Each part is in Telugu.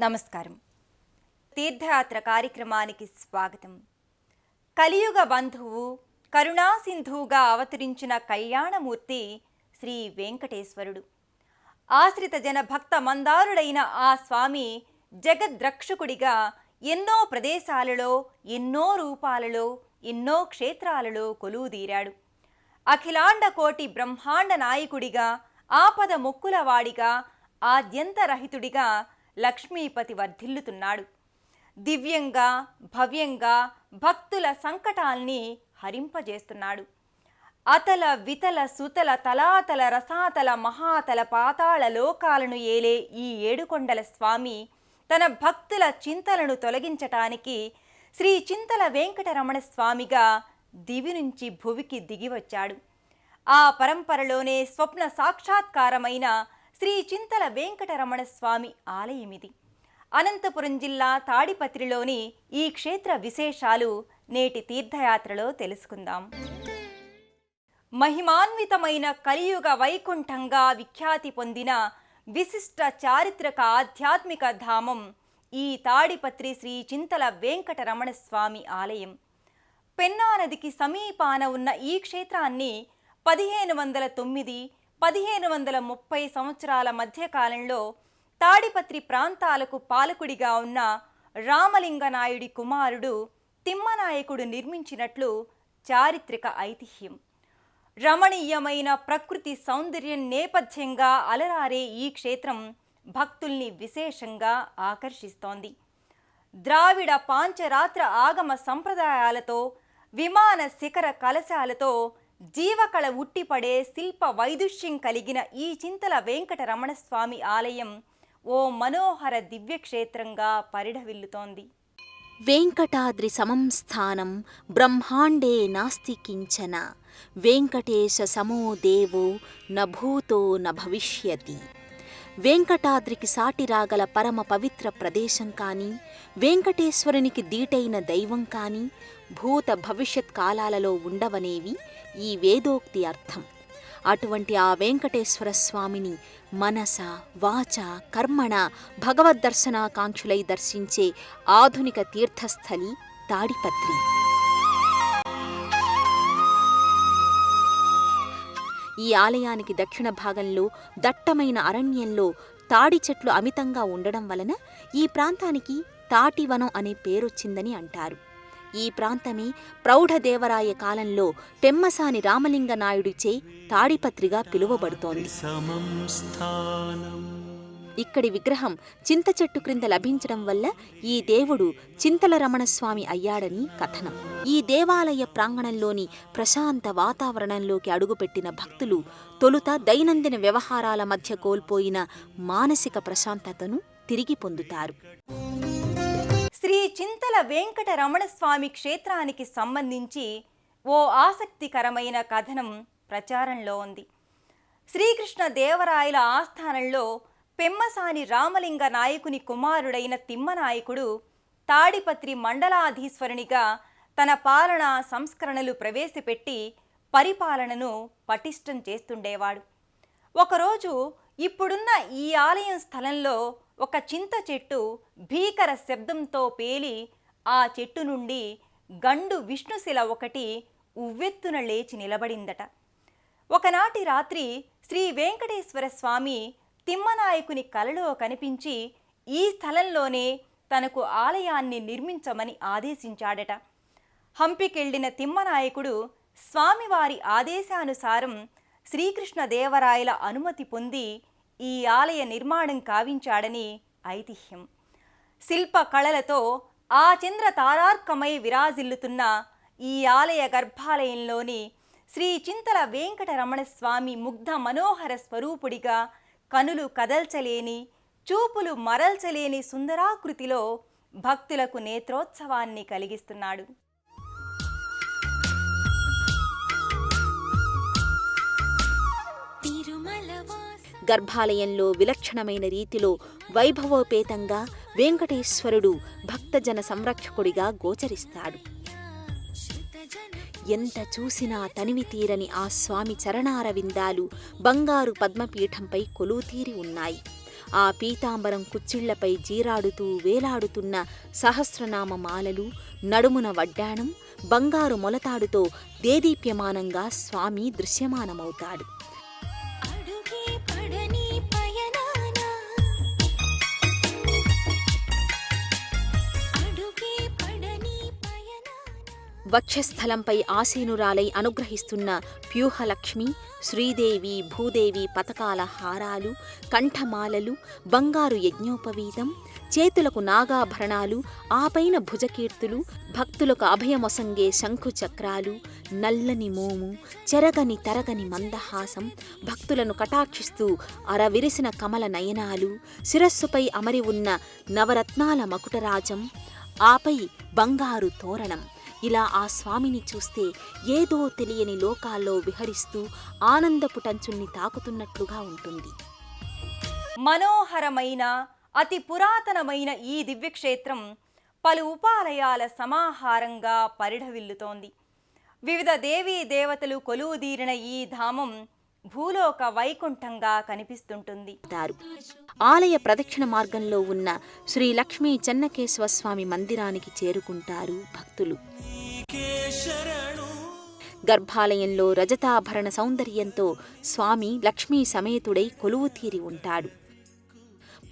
నమస్కారం. తీర్థయాత్ర కార్యక్రమానికి స్వాగతం. కలియుగ బంధువు, కరుణా సింధువుగా అవతరించిన కళ్యాణమూర్తి శ్రీ వెంకటేశ్వరుడు. ఆశ్రిత జన భక్త మందారుడైన ఆ స్వామి జగద్రక్షకుడిగా ఎన్నో ప్రదేశాలలో, ఎన్నో రూపాలలో, ఎన్నో క్షేత్రాలలో కొలువుదీరాడు. అఖిలాండ కోటి బ్రహ్మాండ నాయకుడిగా, ఆపద మొక్కులవాడిగా, ఆద్యంతరహితుడిగా లక్ష్మీపతి వర్ధిల్లుతున్నాడు. దివ్యంగా, భవ్యంగా భక్తుల సంకటాల్ని హరింపజేస్తున్నాడు. అతల వితల సుతల తలాతల రసాతల మహాతల పాతాళ లోకాలను ఏలే ఈ ఏడుకొండల స్వామి తన భక్తుల చింతలను తొలగించటానికి శ్రీ చింతల వెంకటరమణ స్వామిగా దివి నుంచి భువికి దిగివచ్చాడు. ఆ పరంపరలోనే స్వప్న సాక్షాత్కారమైన శ్రీ చింతల వెంకటరమణ స్వామి ఆలయమిది. అనంతపురం జిల్లా తాడిపత్రిలోని ఈ క్షేత్ర విశేషాలు నేటి తీర్థయాత్రలో తెలుసుకుందాం. మహిమాన్వితమైన కలియుగ వైకుంఠంగా విఖ్యాతి పొందిన విశిష్ట చారిత్రక ఆధ్యాత్మిక ధామం ఈ తాడిపత్రి శ్రీ చింతల వెంకటరమణ స్వామి ఆలయం. పెన్నా నదికి సమీపాన ఉన్న ఈ క్షేత్రాన్ని 1509, 1530 సంవత్సరాల మధ్యకాలంలో తాడిపత్రి ప్రాంతాలకు పాలకుడిగా ఉన్న రామలింగనాయుడి కుమారుడు తిమ్మనాయకుడు నిర్మించినట్లు చారిత్రక ఐతిహ్యం. రమణీయమైన ప్రకృతి సౌందర్యం నేపథ్యంగా అలరారే ఈ క్షేత్రం భక్తుల్ని విశేషంగా ఆకర్షిస్తోంది. ద్రావిడ పాంచరాత్ర ఆగమ సంప్రదాయాలతో, విమాన శిఖర కలశాలతో జీవకళ ఉట్టిపడే శిల్ప వైదుష్యం కలిగిన ఈ చింతల వెంకటరమణ స్వామి ఆలయం ఓ మనోహర దివ్యక్షేత్రంగా పరిఢవిల్లుతోంది. వెంకటాద్రి సమం స్థానం బ్రహ్మాండే నాస్తి కించన, వెంకటేశ సమో దేవో న భూతో న భవిష్యతి. వెంకటాద్రికి సాటిరాగల పరమ పవిత్ర ప్రదేశం కానీ, వెంకటేశ్వరునికి దీటైన దైవం కానీ భూత భవిష్యత్ కాలాలలో ఉండవనేవి ఈ వేదోక్తి అర్థం. అటువంటి ఆ వెంకటేశ్వర స్వామిని మనస, వాచ, కర్మణ భగవద్దర్శనాకాంక్షులై దర్శించే ఆధునిక తీర్థస్థలి తాడిపత్రి. ఈ ఆలయానికి దక్షిణ భాగంలో దట్టమైన అరణ్యంలో తాడి చెట్లు అమితంగా ఉండడం వలన ఈ ప్రాంతానికి తాటివనం అనే పేరొచ్చిందని అంటారు. ఈ ప్రాంతమే ప్రౌఢదేవరాయ కాలంలో పెమ్మసాని రామలింగ నాయుడిచే తాడిపత్రిగా పిలువబడుతోంది. ఇక్కడి విగ్రహం చింత చెట్టు క్రింద లభించడం వల్ల ఈ దేవుడు చింతల రమణస్వామి అయ్యాడని కథనం. ఈ దేవాలయ ప్రాంగణంలోని ప్రశాంత వాతావరణంలోకి అడుగుపెట్టిన భక్తులు తొలుత దైనందిన వ్యవహారాల మధ్య కోల్పోయిన మానసిక ప్రశాంతతను తిరిగి పొందుతారు. శ్రీ చింతల వెంకటరమణ స్వామి క్షేత్రానికి సంబంధించి ఓ ఆసక్తికరమైన కథనం ప్రచారంలో ఉంది. శ్రీకృష్ణ దేవరాయల ఆస్థానంలో పెమ్మసాని రామలింగ నాయకుని కుమారుడైన తిమ్మనాయకుడు తాడిపత్రి మండలాధీశ్వరునిగా తన పాలనా సంస్కరణలు ప్రవేశపెట్టి పరిపాలనను పటిష్టం చేస్తుండేవాడు. ఒకరోజు ఇప్పుడున్న ఈ ఆలయం స్థలంలో ఒక చింత చెట్టు భీకర శబ్దంతో పేలి ఆ చెట్టు నుండి గండు విష్ణుశిల ఒకటి ఉవ్వెత్తున లేచి నిలబడిందట. ఒకనాటి రాత్రి శ్రీ వెంకటేశ్వర స్వామి తిమ్మనాయకుని కలలో కనిపించి ఈ స్థలంలోనే తనకు ఆలయాన్ని నిర్మించమని ఆదేశించాడట. హంపికెళ్లిన తిమ్మనాయకుడు స్వామివారి ఆదేశానుసారం శ్రీకృష్ణదేవరాయల అనుమతి పొంది ఈ ఆలయ నిర్మాణం కావించాడని ఐతిహ్యం. శిల్ప కళలతో ఆ చంద్ర తారార్కమై విరాజిల్లుతున్న ఈ ఆలయ గర్భాలయంలోని శ్రీ చింతల వెంకటరమణ స్వామి ముగ్ధ మనోహర స్వరూపుడిగా కనులు కదల్చలేని, చూపులు మరల్చలేని సుందరాకృతిలో భక్తులకు నేత్రోత్సవాన్ని కలిగిస్తున్నాడు. గర్భాలయంలో విలక్షణమైన రీతిలో వైభవోపేతంగా వెంకటేశ్వరుడు భక్తజన సంరక్షకుడిగా గోచరిస్తాడు. ఎంత చూసినా తనివి తీరని ఆ స్వామి చరణారవిందాలు బంగారు పద్మపీఠంపై కొలువుతీరి ఉన్నాయి. ఆ పీతాంబరం కుచ్చిళ్లపై జీరాడుతూ వేలాడుతున్న సహస్రనామ మాలలు, నడుమున వడ్డాణం, బంగారు మొలతాడుతో దేదీప్యమానంగా స్వామి దృశ్యమానమవుతాడు. వక్షస్థలంపై ఆసీనురాలై అనుగ్రహిస్తున్న ప్యూహలక్ష్మి, శ్రీదేవి, భూదేవి పతకాల హారాలు, కంఠమాలలు, బంగారు యజ్ఞోపవీతం, చేతులకు నాగాభరణాలు, ఆపైన భుజకీర్తులు, భక్తులకు అభయమొసంగే శంఖుచక్రాలు, నల్లని మోము, చెరగని తరగని మందహాసం, భక్తులను కటాక్షిస్తూ అరవిరిసిన కమల నయనాలు, శిరస్సుపై అమరి ఉన్న నవరత్నాల మకుటరాజం, ఆపై బంగారు తోరణం. ఇలా ఆ స్వామిని చూస్తే ఏదో తెలియని లోకాల్లో విహరిస్తూ ఆనందపుటంచుల్ని తాకుతున్నట్లుగా ఉంటుంది. మనోహరమైన అతి పురాతనమైన ఈ దివ్యక్షేత్రం పలు ఉపాలయాల సమాహారంగా పరిఢవిల్లుతోంది. వివిధ దేవీ దేవతలు కొలువుదీరిన ఈ ధామం భూలోక వైకుంఠంగా కనిపిస్తుంటుంది. ఆలయ ప్రదక్షిణ మార్గంలో ఉన్న శ్రీ లక్ష్మీ చెన్నకేశవ స్వామి మందిరానికి చేరుకుంటారు భక్తులు. గర్భాలయంలో రజతాభరణ సౌందర్యంతో స్వామి లక్ష్మీ సమేతుడై కొలువు తీరి ఉంటాడు.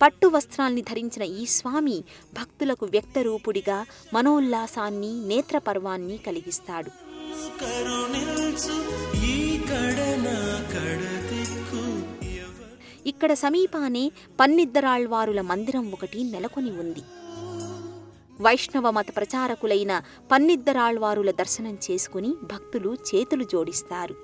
పట్టు వస్త్రాల్ని ధరించిన ఈ స్వామి భక్తులకు వ్యక్తరూపుడిగా మనోల్లాసాన్ని, నేత్రపర్వాన్ని కలిగిస్తాడు. ఇక్కడ సమీపానే పన్నిద్దరాళ్వారుల మందిరం ఒకటి నెలకొని ఉంది. వైష్ణవ మత ప్రచారకులైన పన్నిద్దరాళ్వారుల దర్శనం చేసుకుని భక్తులు చేతులు జోడిస్తారు.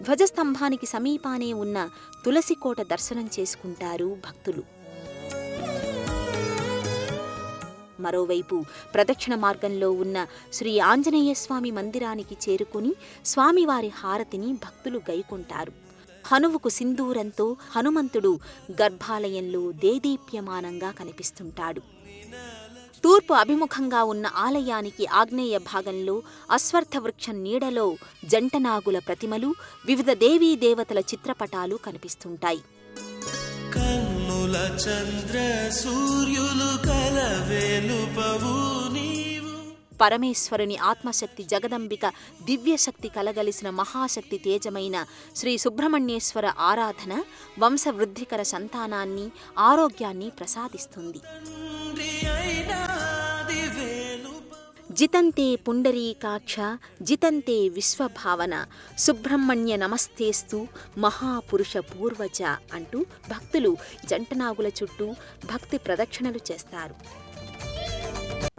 ధ్వజస్తంభానికి సమీపానే ఉన్న తులసికోట దర్శనం చేసుకుంటారు భక్తులు. మరోవైపు ప్రదక్షిణ మార్గంలో ఉన్న శ్రీ ఆంజనేయస్వామి మందిరానికి చేరుకుని స్వామివారి హారతిని భక్తులు గైకుంటారు. హనువుకు సింధూరంతో హనుమంతుడు గర్భాలయంలో దేదీప్యమానంగా కనిపిస్తుంటాడు. తూర్పు అభిముఖంగా ఉన్న ఆలయానికి ఆగ్నేయ భాగంలో అశ్వత్థ వృక్షం నీడలో జంటనాగుల ప్రతిమలు, వివిధ దేవీ దేవతల చిత్రపటాలు కనిపిస్తుంటాయి. పరమేశ్వరుని ఆత్మశక్తి జగదంబిక దివ్యశక్తి కలగలిసిన మహాశక్తి తేజమైన శ్రీ సుబ్రహ్మణ్యేశ్వర ఆరాధన వంశవృద్ధికర సంతానాన్ని, ఆరోగ్యాన్ని ప్రసాదిస్తుంది. జితంతే పుండరీకాక్ష జితంతే విశ్వభావన సుబ్రహ్మణ్య నమస్తేస్తు మహాపురుష పూర్వజ అంటూ భక్తులు జంటనాగుల చుట్టూ భక్తి ప్రదక్షిణలు చేస్తారు.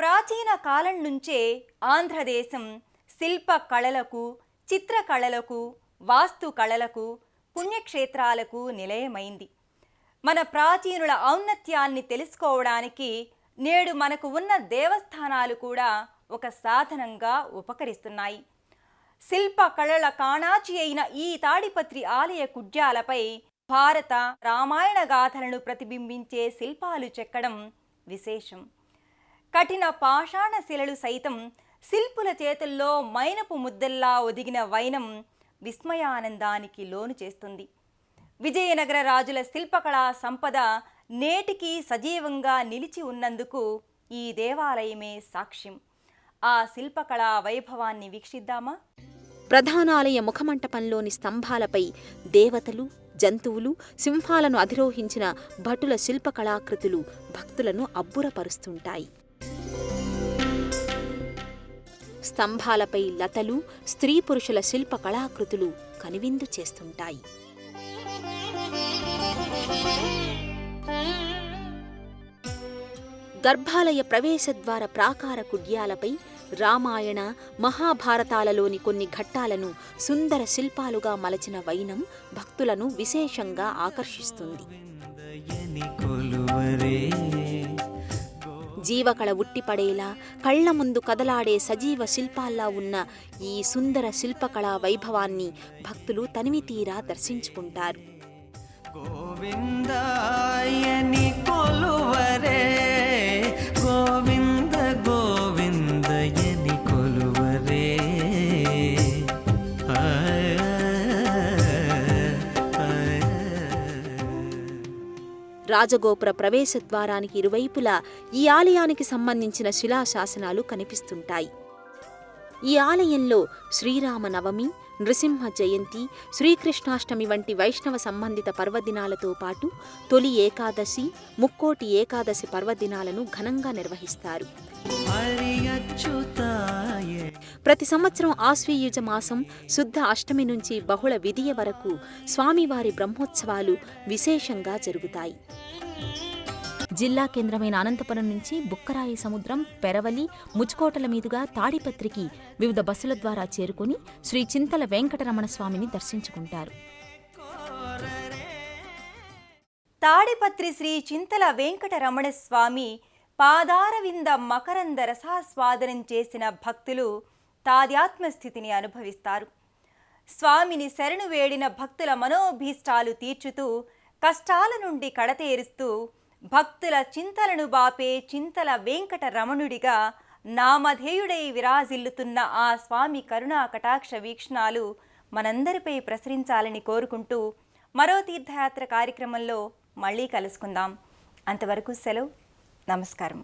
ప్రాచీన కాలం నుంచే ఆంధ్రదేశం శిల్ప కళలకు, చిత్రకళలకు, వాస్తు కళలకు, పుణ్యక్షేత్రాలకు నిలయమైంది. మన ప్రాచీనుల ఔన్నత్యాన్ని తెలుసుకోవడానికి నేడు మనకు ఉన్న దేవస్థానాలు కూడా ఒక సాధనంగా ఉపకరిస్తున్నాయి. శిల్ప కళల కాణాచి అయిన ఈ తాడిపత్రి ఆలయ కుడ్యాలపై భారత, రామాయణ గాథలను ప్రతిబింబించే శిల్పాలు చెక్కడం విశేషం. కఠిన పాషాణ శిలలు సైతం శిల్పుల చేతుల్లో మైనపు ముద్దల్లా ఒదిగిన వైనం విస్మయానందానికి లోను చేస్తుంది. విజయనగర రాజుల శిల్పకళా సంపద నేటికి సజీవంగా నిలిచి ఉన్నందుకు ఈ దేవాలయమే సాక్ష్యం. ఆ శిల్పకళా వైభవాన్ని వీక్షిద్దామా? ప్రధానాలయ ముఖమంటపంలోని స్తంభాలపై దేవతలు, జంతువులు, సింహాలను అధిరోహించిన భటుల శిల్పకళాకృతులు భక్తులను అబ్బురపరుస్తుంటాయి. స్తంభాలపై లతలు, స్త్రీ పురుషుల శిల్పకళాకృతులు కనువిందు చేస్తుంటాయి. గర్భాలయ ప్రవేశద్వార ప్రాకార కుడ్యాలపై రామాయణ, మహాభారతాలలోని కొన్ని ఘట్టాలను సుందర శిల్పాలుగా మలచిన వైనం భక్తులను విశేషంగా ఆకర్షిస్తుంది. జీవకళ ఉట్టిపడేలా కళ్ల ముందు కదలాడే సజీవ శిల్పాల్లా ఉన్న ఈ సుందర శిల్పకళా వైభవాన్ని భక్తులు తనివితీరా దర్శించుకుంటారు. గోవిందాయని కొలువరే గోవింద గోవిందయని కొలువరే రాజగోపుర ప్రవేశ ద్వారానికి ఇరువైపులా ఈ ఆలయానికి సంబంధించిన శిలాశాసనాలు కనిపిస్తుంటాయి. ఈ ఆలయంలో శ్రీరామ నవమి, నృసింహ జయంతి, శ్రీకృష్ణాష్టమి వంటి వైష్ణవ సంబంధిత పర్వదినాలతో పాటు తొలి ఏకాదశి, ముక్కోటి ఏకాదశి పర్వదినాలను ఘనంగా నిర్వహిస్తారు. ప్రతి సంవత్సరం ఆశ్వీయుజ మాసం శుద్ధ అష్టమి నుంచి బహుళ విదియ వరకు స్వామివారి బ్రహ్మోత్సవాలు విశేషంగా జరుగుతాయి. జిల్లా కేంద్రమైన అనంతపురం నుంచి బుక్కరాయి సముద్రం, పెరవలి, ముచ్కోటల మీదుగా తాడిపత్రికి వివిధ బస్సుల ద్వారా చేరుకుని శ్రీ చింతల వెంకటరమణ స్వామిని దర్శించుకుంటారు. తాడిపత్రి శ్రీ చింతల వెంకటరమణ స్వామి పాదారవింద మకరంద రసాస్వాదనం చేసిన భక్తులు తాదాత్మ్యస్థితిని అనుభవిస్తారు. స్వామిని శరణు వేడిన భక్తుల మనోభీష్టాలు తీర్చుతూ, కష్టాల నుండి కడతేరుస్తూ, భక్తుల చింతలను బాపే చింతల వెంకటరమణుడిగా నామధేయుడై విరాజిల్లుతున్న ఆ స్వామి కరుణా కటాక్ష వీక్షణాలు మనందరిపై ప్రసరించాలని కోరుకుంటూ మరో తీర్థయాత్ర కార్యక్రమంలో మళ్ళీ కలుసుకుందాం. అంతవరకు సెలవు. నమస్కారం.